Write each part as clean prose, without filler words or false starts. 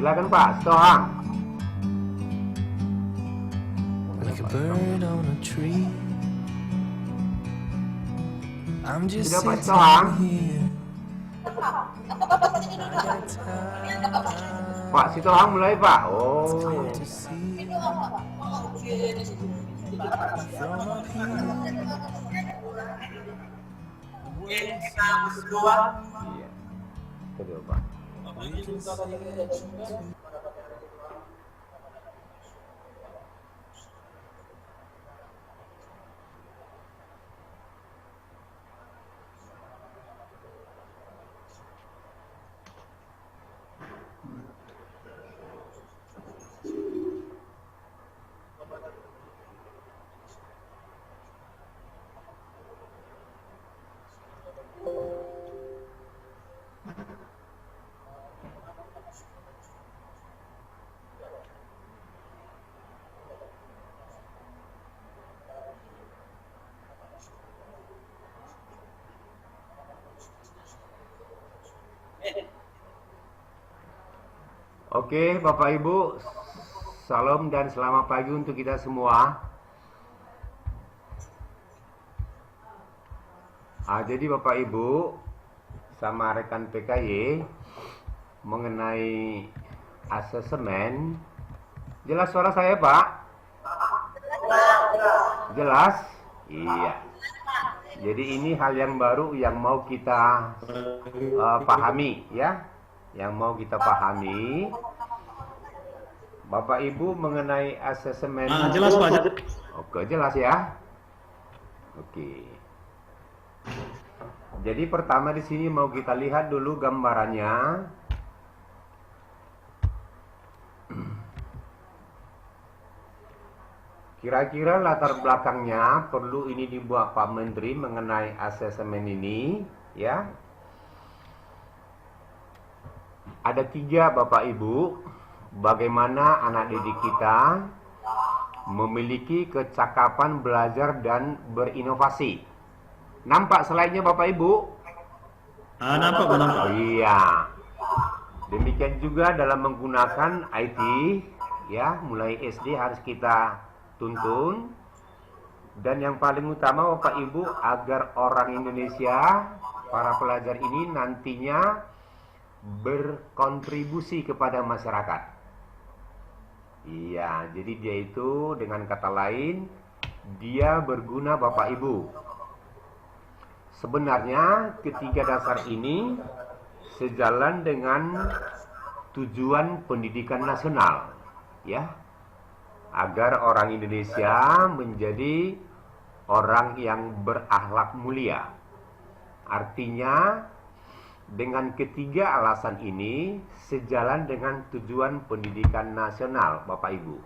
Silakan Pak Stohang. Like a bird on a tree. I'm just Sudah Pak sitting Stohang? here. Pak Stohang mulai Pak. Oh. To see from up here. Iya. Kedua Pak. Oke, Bapak Ibu, salam dan selamat pagi untuk kita semua. Jadi Bapak Ibu sama rekan PKY mengenai asesmen, jelas suara saya Pak? Jelas? Iya. Jadi ini hal yang baru yang mau kita pahami ya. Yang mau kita pahami, Bapak Ibu mengenai asesmen. Jelas Pak. Oke, jelas ya. Oke. Jadi pertama di sini mau kita lihat dulu gambarannya. Kira-kira latar belakangnya perlu ini dibuat Pak Menteri mengenai asesmen ini, ya. Ada 3 Bapak Ibu, bagaimana anak didik kita memiliki kecakapan belajar dan berinovasi. Nampak slide-nya Bapak Ibu? Nampak Pak, nampak. Iya. Demikian juga dalam menggunakan IT, ya, mulai SD harus kita tuntun. Dan yang paling utama Bapak Ibu, agar orang Indonesia, para pelajar ini nantinya berkontribusi kepada masyarakat. Iya, jadi dia itu dengan kata lain, dia berguna Bapak Ibu. Sebenarnya ketiga dasar ini sejalan dengan tujuan pendidikan nasional, ya, agar orang Indonesia menjadi orang yang berakhlak mulia. Artinya dengan ketiga alasan ini sejalan dengan tujuan pendidikan nasional, Bapak Ibu.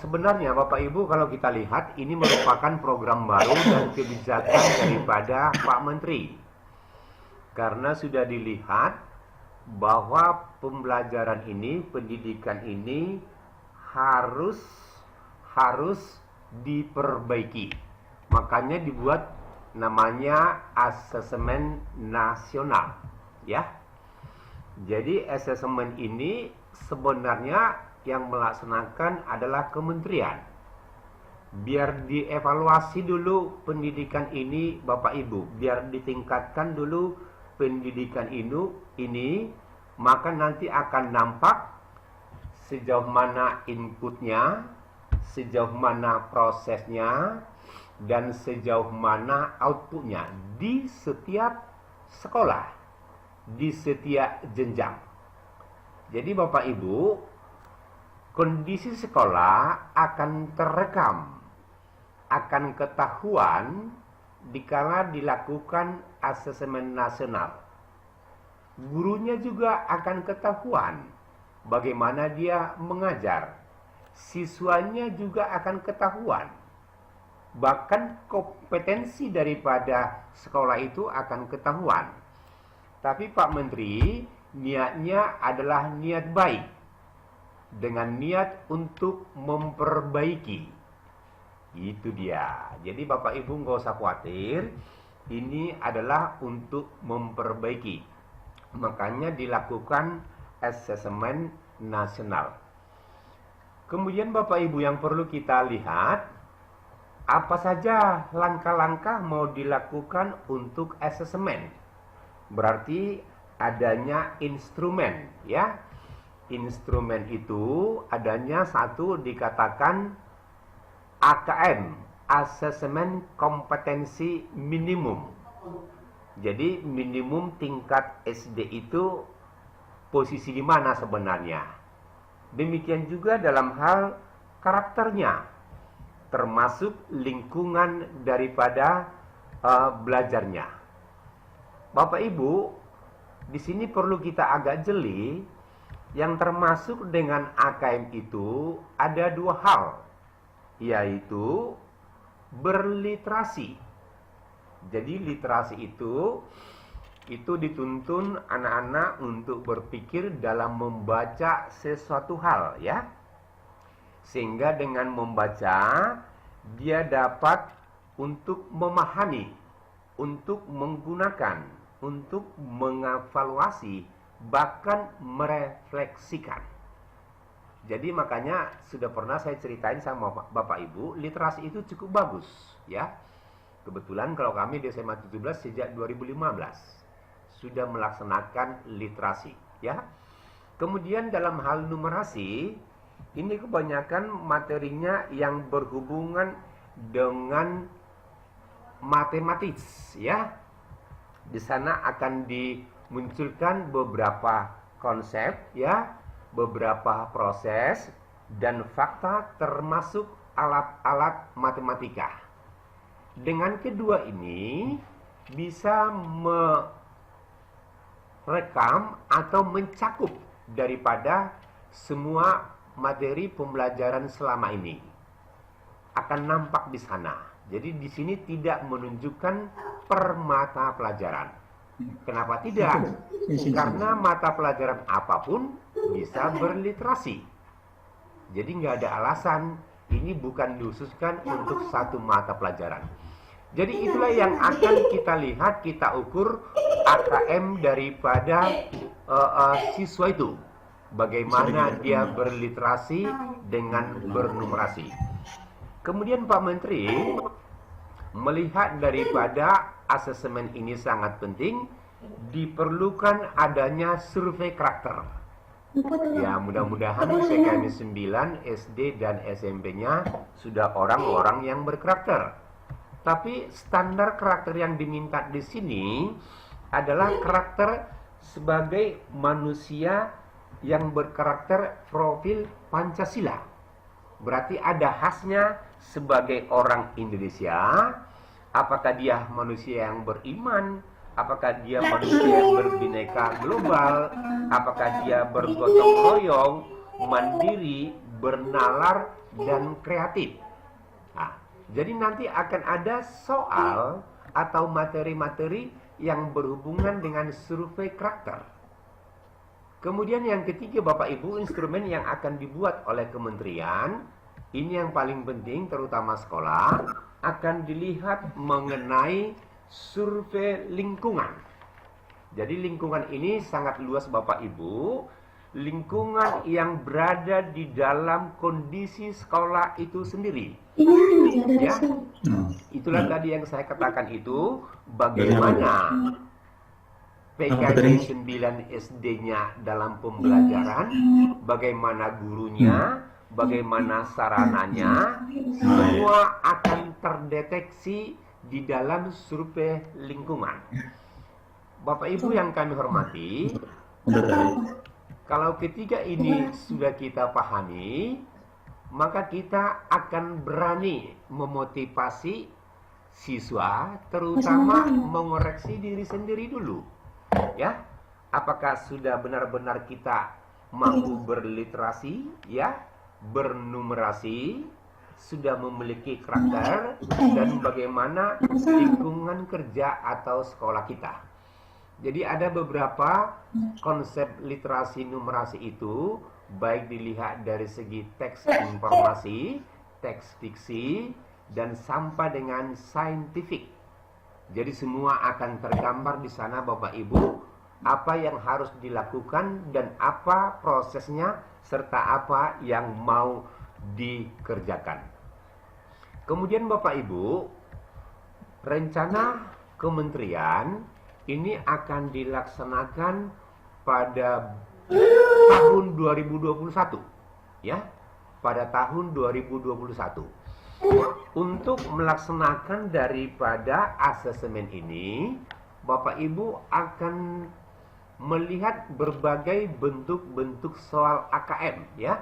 Sebenarnya Bapak Ibu kalau kita lihat ini merupakan program baru dan kebijakan daripada Pak Menteri. Karena sudah dilihat bahwa pembelajaran ini, pendidikan ini harus diperbaiki. Makanya dibuat namanya asesmen nasional, ya. Jadi asesmen ini sebenarnya yang melaksanakan adalah kementerian. Biar dievaluasi dulu pendidikan ini Bapak Ibu, biar ditingkatkan dulu pendidikan ini, maka nanti akan nampak sejauh mana inputnya, sejauh mana prosesnya, dan sejauh mana outputnya di setiap sekolah, di setiap jenjang. Jadi Bapak Ibu, kondisi sekolah akan terekam, akan ketahuan dikala dilakukan asesmen nasional. Gurunya juga akan ketahuan bagaimana dia mengajar. Siswanya juga akan ketahuan. Bahkan kompetensi daripada sekolah itu akan ketahuan. Tapi Pak Menteri niatnya adalah niat baik, dengan niat untuk memperbaiki. Itu dia. Jadi Bapak Ibu nggak usah khawatir, ini adalah untuk memperbaiki. Makanya dilakukan Asesmen Nasional. Kemudian Bapak Ibu yang perlu kita lihat, apa saja langkah-langkah mau dilakukan untuk asesmen. Berarti adanya instrumen, ya. Instrumen itu adanya satu dikatakan AKM, Asesmen Kompetensi Minimum. Jadi minimum tingkat SD itu posisi di mana sebenarnya. Demikian juga dalam hal karakternya, termasuk lingkungan daripada belajarnya. Bapak Ibu, di sini perlu kita agak jeli, yang termasuk dengan AKM itu ada dua hal, yaitu berliterasi. Jadi literasi itu dituntun anak-anak untuk berpikir dalam membaca sesuatu hal, ya. Sehingga dengan membaca dia dapat untuk memahami, untuk menggunakan, untuk mengevaluasi, bahkan merefleksikan. Jadi makanya sudah pernah saya ceritain sama Bapak Ibu, literasi itu cukup bagus, ya. Kebetulan kalau kami di SMA 17 sejak 2015 sudah melaksanakan literasi, ya. Kemudian dalam hal numerasi, ini kebanyakan materinya yang berhubungan dengan matematis, ya. Di sana akan dimunculkan beberapa konsep, ya, beberapa proses dan fakta termasuk alat-alat matematika. Dengan kedua ini bisa merekam atau mencakup daripada semua materi pembelajaran selama ini. Akan nampak di sana. Jadi di sini tidak menunjukkan per mata pelajaran. Kenapa tidak? Karena mata pelajaran apapun bisa berliterasi. Jadi nggak ada alasan ini bukan dihususkan untuk satu mata pelajaran. Jadi itulah yang akan kita lihat, kita ukur AKM daripada siswa itu. Bagaimana dia berliterasi dengan bernumerasi. Kemudian Pak Menteri melihat daripada asesmen ini sangat penting, diperlukan adanya survei karakter. Ya, mudah-mudahan SKM 9 SD dan SMP-nya sudah orang-orang yang berkarakter. Tapi standar karakter yang diminta di sini adalah karakter sebagai manusia yang berkarakter profil Pancasila. Berarti ada khasnya sebagai orang Indonesia. Apakah dia manusia yang beriman? Apakah dia manusia yang berbineka global? Apakah dia bergotong royong, mandiri, bernalar, dan kreatif? Nah, jadi nanti akan ada soal atau materi-materi yang berhubungan dengan survei karakter. Kemudian yang ketiga Bapak Ibu, instrumen yang akan dibuat oleh kementerian, ini yang paling penting terutama sekolah, akan dilihat mengenai survei lingkungan. Jadi lingkungan ini sangat luas Bapak Ibu. Lingkungan yang berada di dalam kondisi sekolah itu sendiri. Ya, itulah tadi yang saya katakan itu, bagaimana PKJ 9 SD-nya dalam pembelajaran, bagaimana gurunya, bagaimana sarananya, semua akan terdeteksi di dalam survei lingkungan. Bapak Ibu yang kami hormati, kalau ketiga ini sudah kita pahami, maka kita akan berani memotivasi siswa, terutama mengoreksi diri sendiri dulu. Ya, apakah sudah benar-benar kita mampu berliterasi, ya, bernumerasi, sudah memiliki karakter, dan bagaimana lingkungan kerja atau sekolah kita. Jadi ada beberapa konsep literasi numerasi itu, baik dilihat dari segi teks informasi, teks fiksi, dan sampai dengan saintifik. Jadi semua akan tergambar di sana Bapak Ibu, apa yang harus dilakukan dan apa prosesnya serta apa yang mau dikerjakan. Kemudian Bapak Ibu, rencana kementerian ini akan dilaksanakan pada tahun 2021, ya, pada tahun 2021. Untuk melaksanakan daripada asesmen ini, Bapak Ibu akan melihat berbagai bentuk-bentuk soal AKM, ya.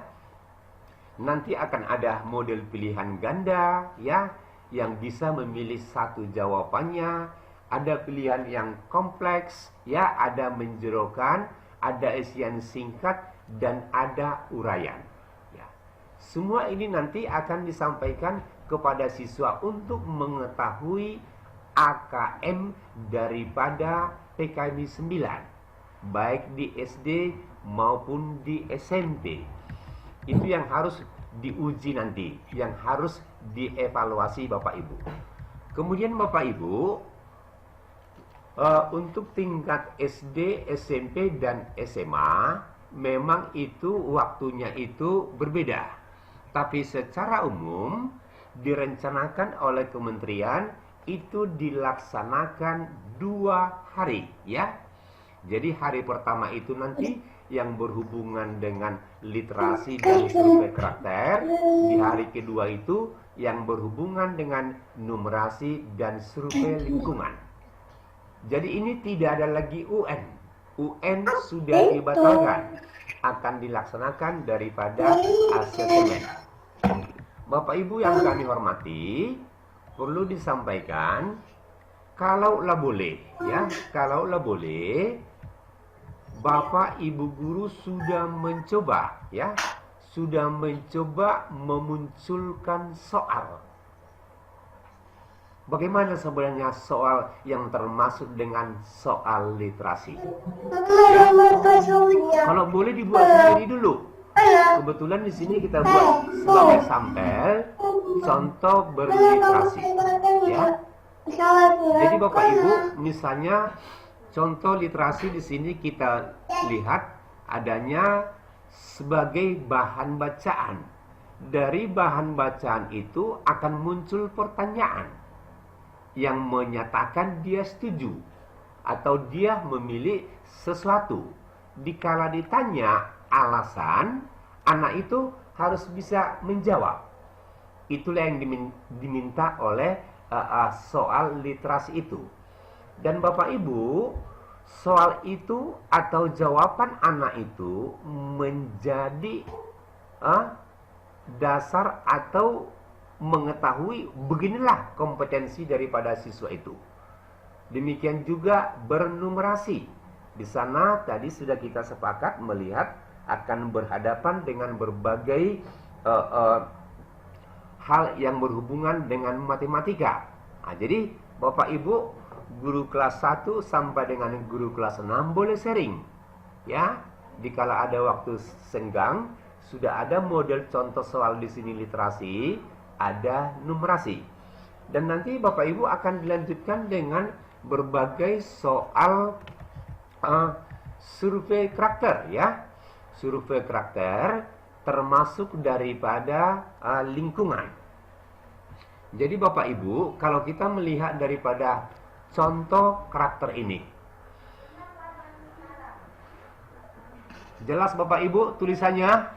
Nanti akan ada model pilihan ganda, ya, yang bisa memilih satu jawabannya. Ada pilihan yang kompleks, ya, ada menjerokan, ada isian singkat, dan ada uraian. Ya. Semua ini nanti akan disampaikan kepada siswa untuk mengetahui AKM daripada PKM 9. Baik di SD maupun di SMP. Itu yang harus diuji nanti, yang harus dievaluasi Bapak Ibu. Kemudian Bapak Ibu, untuk tingkat SD, SMP, dan SMA, memang itu waktunya itu berbeda. Tapi secara umum direncanakan oleh kementerian itu dilaksanakan 2 hari, ya. Jadi hari pertama itu nanti yang berhubungan dengan literasi dan survei karakter. Di hari kedua itu yang berhubungan dengan numerasi dan survei lingkungan. Jadi ini tidak ada lagi UN. UN sudah dibatalkan. Akan dilaksanakan daripada asesmen. Bapak Ibu yang kami hormati, perlu disampaikan, kalaulah boleh, ya, kalaulah boleh, Bapak Ibu guru sudah mencoba, ya, sudah mencoba memunculkan soal. Bagaimana sebenarnya soal yang termasuk dengan soal literasi? Ya. Kalau boleh dibuat sendiri dulu. Kebetulan di sini kita buat sebagai sampel contoh berliterasi, ya. Jadi Bapak Ibu, misalnya contoh literasi di sini kita lihat adanya sebagai bahan bacaan. Dari bahan bacaan itu akan muncul pertanyaan yang menyatakan dia setuju atau dia memilih sesuatu. Dikala ditanya alasan, anak itu harus bisa menjawab. Itulah yang diminta oleh soal literasi itu. Dan Bapak Ibu, soal itu atau jawaban anak itu menjadi dasar atau mengetahui beginilah kompetensi daripada siswa itu. Demikian juga bernumerasi. Di sana tadi sudah kita sepakat melihat akan berhadapan dengan berbagai hal yang berhubungan dengan matematika. Nah, jadi Bapak Ibu guru kelas 1 sampai dengan guru kelas 6 boleh sharing, ya. Dikala ada waktu senggang, sudah ada model contoh soal di sini literasi, ada numerasi. Dan nanti Bapak Ibu akan dilanjutkan dengan berbagai soal survei karakter, ya. Survei karakter termasuk daripada lingkungan. Jadi Bapak Ibu, kalau kita melihat daripada contoh karakter ini, jelas Bapak Ibu tulisannya?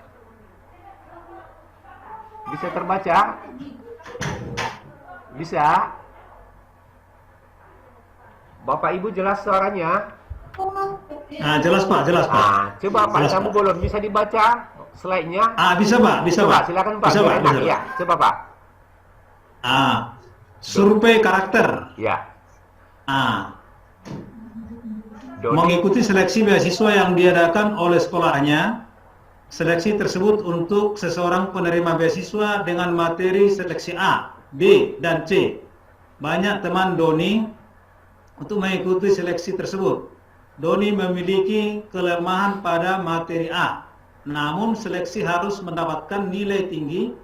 Bisa terbaca? Bisa? Bapak Ibu jelas suaranya? Jelas Pak, jelas Pak. Coba Pak, jelas, kamu Pak. belum bisa dibaca slide-nya? Bisa Pak, bisa coba, Pak. silakan Pak. Bisa, Pak, Enak, bisa. ya, coba Pak. Survei karakter. Ya. Doni. Mengikuti seleksi beasiswa yang diadakan oleh sekolahnya. Seleksi tersebut untuk seseorang penerima beasiswa dengan materi seleksi A, B, dan C. Banyak teman Doni untuk mengikuti seleksi tersebut. Doni memiliki kelemahan pada materi A. Namun seleksi harus mendapatkan nilai tinggi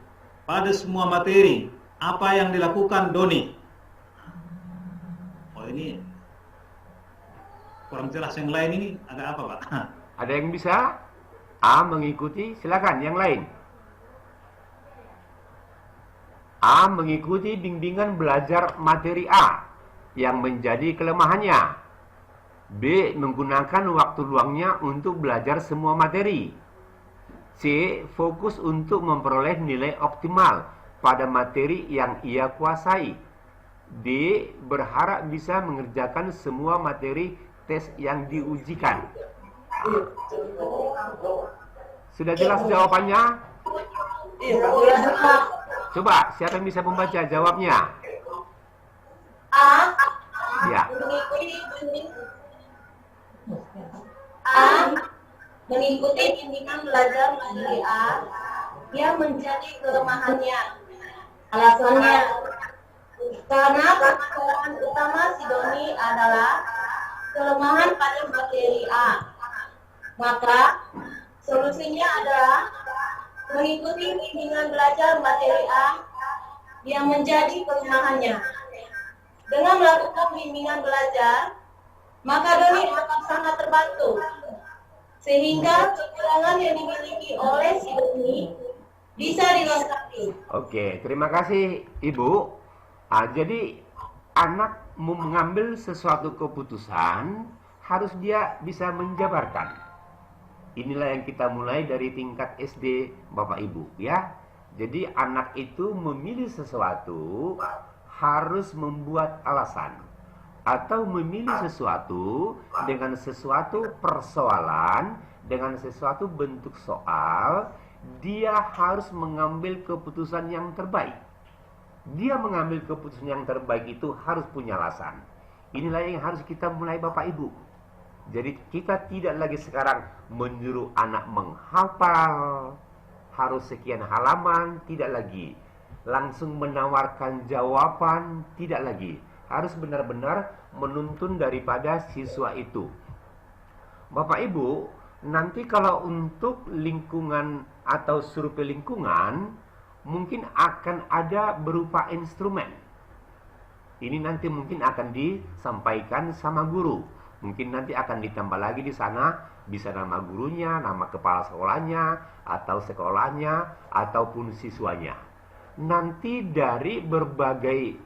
pada semua materi. Apa yang dilakukan Doni? kurang jelas. Yang lain ini agak apa, Pak? Ada yang bisa? A. Mengikuti, silakan yang lain. A. Mengikuti bimbingan belajar materi A yang menjadi kelemahannya. B. Menggunakan waktu luangnya untuk belajar semua materi. C. Fokus untuk memperoleh nilai optimal pada materi yang ia kuasai. D. Berharap bisa mengerjakan semua materi tes yang diujikan. Sudah jelas jawabannya? Coba, siapa yang bisa membaca jawabnya? A. Ya. Mengikuti bimbingan belajar materi A yang menjadi kelemahannya. Alasannya, karena permasalahan utama si Doni adalah kelemahan pada materi A. Maka solusinya adalah mengikuti bimbingan belajar materi A yang menjadi kelemahannya. Dengan melakukan bimbingan belajar, maka Doni akan sangat terbantu, sehingga kekurangan yang dimiliki oleh si Doni bisa dilengkapi. Oke, terima kasih Ibu. Jadi anak mau mengambil sesuatu keputusan, harus dia bisa menjabarkan. Inilah yang kita mulai dari tingkat SD, Bapak Ibu, ya. Jadi anak itu memilih sesuatu harus membuat alasan, atau memilih sesuatu dengan sesuatu persoalan, dengan sesuatu bentuk soal, dia harus mengambil keputusan yang terbaik. Dia mengambil keputusan yang terbaik itu harus punya alasan. Inilah yang harus kita mulai, Bapak Ibu. Jadi kita tidak lagi sekarang menyuruh anak menghafal harus sekian halaman, tidak lagi. Langsung menawarkan jawaban, tidak lagi. Harus benar-benar menuntun daripada siswa itu. Bapak Ibu, nanti kalau untuk lingkungan atau survei lingkungan, mungkin akan ada berupa instrumen. Ini nanti mungkin akan disampaikan sama guru. Mungkin nanti akan ditambah lagi di sana, bisa nama gurunya, nama kepala sekolahnya, atau sekolahnya, ataupun siswanya. Nanti dari berbagai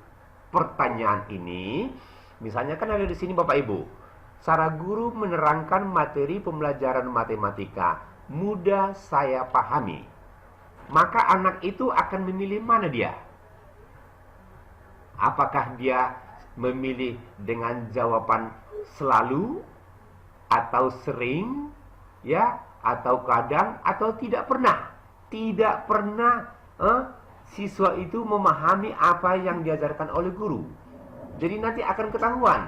pertanyaan ini, misalnya kan ada di sini Bapak Ibu, cara guru menerangkan materi pembelajaran matematika mudah saya pahami. Maka anak itu akan memilih mana dia? Apakah dia memilih dengan jawaban selalu, atau sering, ya, atau kadang, atau tidak pernah? Tidak pernah siswa itu memahami apa yang diajarkan oleh guru. Jadi nanti akan ketahuan.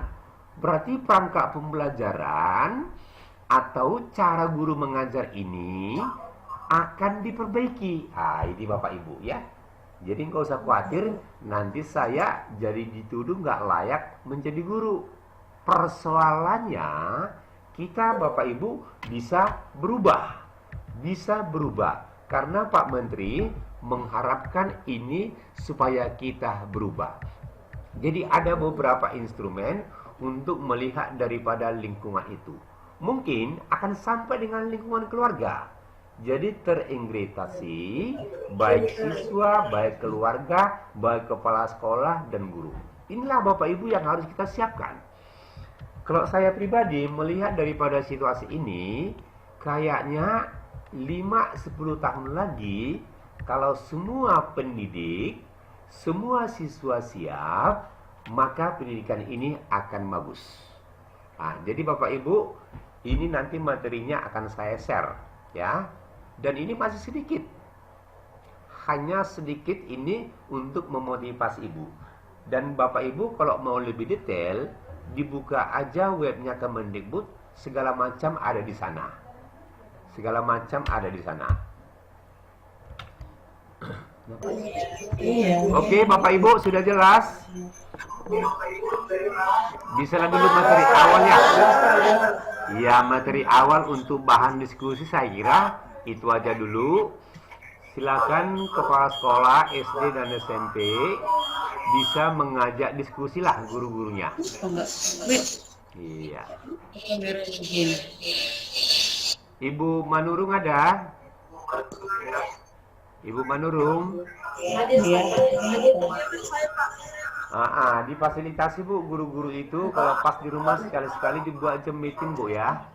Berarti perangkat pembelajaran atau cara guru mengajar ini akan diperbaiki. Ini Bapak Ibu, ya. Jadi nggak usah khawatir nanti saya jadi dituduh nggak layak menjadi guru. Persoalannya kita Bapak Ibu bisa berubah. Bisa berubah. Karena Pak Menteri mengharapkan ini supaya kita berubah. Jadi ada beberapa instrumen untuk melihat daripada lingkungan itu. Mungkin akan sampai dengan lingkungan keluarga. Jadi terintegrasi baik siswa, baik keluarga, baik kepala sekolah dan guru. Inilah Bapak Ibu yang harus kita siapkan. Kalau saya pribadi melihat daripada situasi ini, kayaknya 5-10 tahun lagi, kalau semua pendidik, semua siswa siap, maka pendidikan ini akan bagus. Jadi Bapak Ibu, ini nanti materinya akan saya share, ya. Dan ini masih sedikit. Hanya sedikit ini untuk memotivasi Ibu. Dan Bapak Ibu kalau mau lebih detail, dibuka aja webnya Kemendikbud, segala macam ada di sana. Segala macam ada di sana. Oke, Bapak Ibu sudah jelas? Bisa lagi dulu materi awalnya. Ya, materi awal untuk bahan diskusi saya kira itu aja dulu. Silakan kepala sekolah SD dan SMP bisa mengajak diskusi lah guru-gurunya. Iya. Ibu Manurung ada? Ibu Manurung? Difasilitasi Bu, guru-guru itu kalau pas di rumah sekali-sekali dibuat jam meeting Bu ya.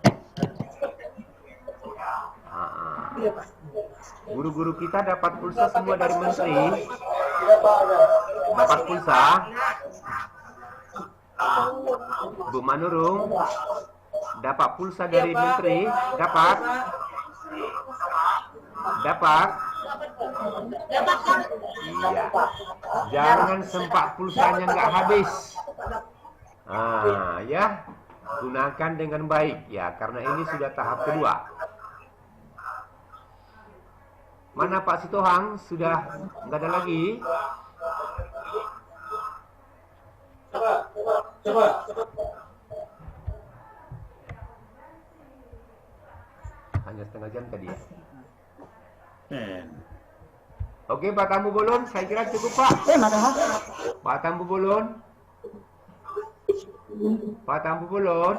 Guru-guru kita dapat pulsa semua dari menteri. Dapat pulsa. Bu Manurung dapat pulsa dari menteri. Dapat. Iya. Jangan sempat pulsanya nggak habis. Ya, gunakan dengan baik ya, karena ini sudah tahap kedua. Mana Pak Sitohang? Sudah nggak ada lagi? Coba. Hanya setengah jam tadi ya. Oke, Pak Tambu Bolon, saya kira cukup Pak. Pak Tambu Bolon. Pak Tambu Bolon.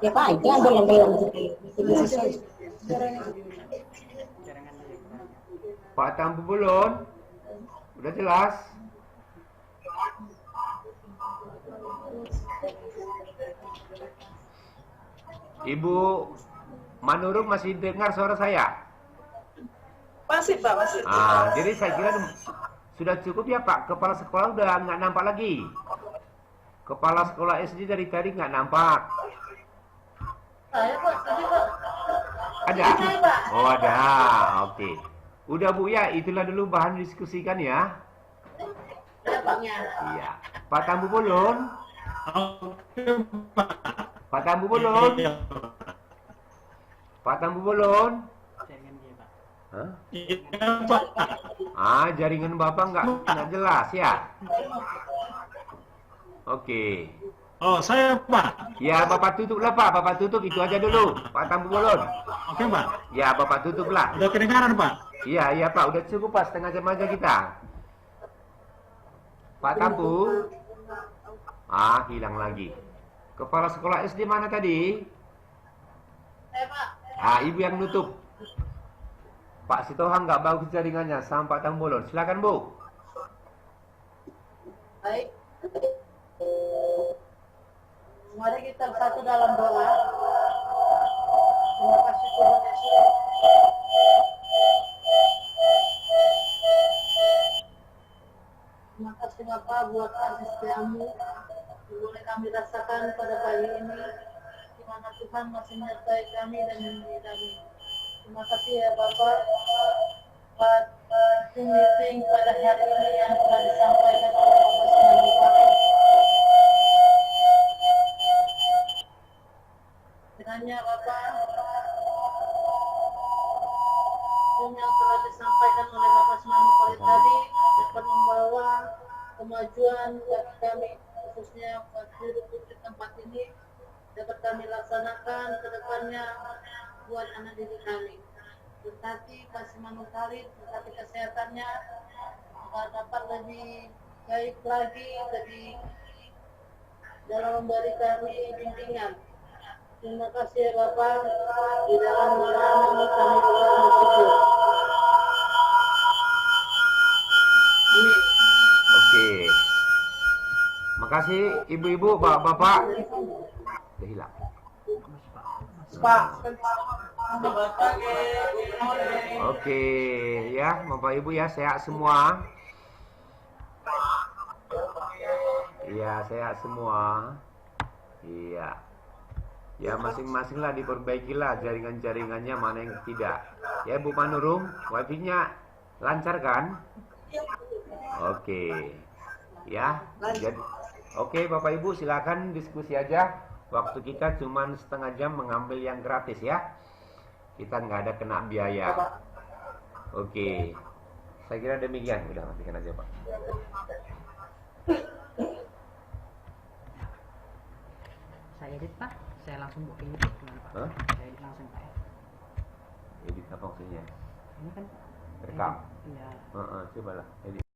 Ya Pak, jangan belum. Pak Tambu Bolon. Udah jelas? Ibu Manurung masih dengar suara saya? Masih Pak, masih. Jadi saya kira sudah cukup ya Pak. Kepala sekolah udah nggak nampak lagi. Kepala sekolah SD dari tadi nggak nampak. Saya Pak, tadi Pak. Ada? Oh ada, oke. Udah Bu ya, itulah dulu bahan diskusikan ya. Iya. Pak Tambu Bolon. Pak Tambu Bolon. Pak Tambu Bolon. Jaringan Bapak nggak jelas ya. Oke. Oh, saya Pak. Ya, Bapak tutuplah Pak. Bapak tutup itu aja dulu. Pak Tambu Bolon. Oke Pak. Ya, Bapak tutuplah. Udah kedengaran Pak? Iya Pak. Udah cukup Pak. Setengah jam aja kita. Pak Tambu. Hilang lagi. Kepala sekolah SD mana tadi? Saya Pak. Ibu yang nutup. Pak Sitohang nggak bagus jaringannya sama Pak Tambu Bolon. Silakan Bu. Baik. Mari kita satu dalam doa. Terima kasih Tuhan Yesus. Terima kasih Bapak buat kasih setiamu yang boleh kami rasakan pada pagi ini, di mana Tuhan masih menyertai kami dan membimbing kami. Terima kasih ya Bapak buat meeting pada hari ini yang telah disampaikan oleh Bapak Sinambutari. Kiranya Bapak yang telah disampaikan oleh Bapak Sinambutari tadi dapat membawa kemajuan bagi kami, khususnya buat hidup di tempat ini, dapat kami laksanakan ke depannya buat anak didik kami. Berkati kasih Manutari, berkati kesehatannya, agar dapat lebih baik lagi, lebih dalam memberi kami bimbingan. Terima kasih ya Bapak, di dalam nama kami bersyukur. Amin. Oke. Makasih ibu-ibu, bapak-bapak. Udah hilang. Pak. Oke, ya, Bapak Ibu ya, sehat semua. Iya, sehat semua. Iya. Ya, masing-masing lah diperbaikilah jaringan-jaringannya, mana yang tidak. Ya, Bu Manurung, wifi-nya lancar kan? Oke. Ya, jadi oke, Bapak Ibu silakan diskusi aja. Waktu kita cuma setengah jam mengambil yang gratis ya. Kita nggak ada kena biaya. Oke. Saya kira demikian. Udah, matikan aja Pak. Saya edit Pak. Saya langsung buka ini gimana Pak? Hah? Saya edit langsung Pak ya. Edit apa maksudnya? Ini kan Rekam. Iya. Cobalah edit.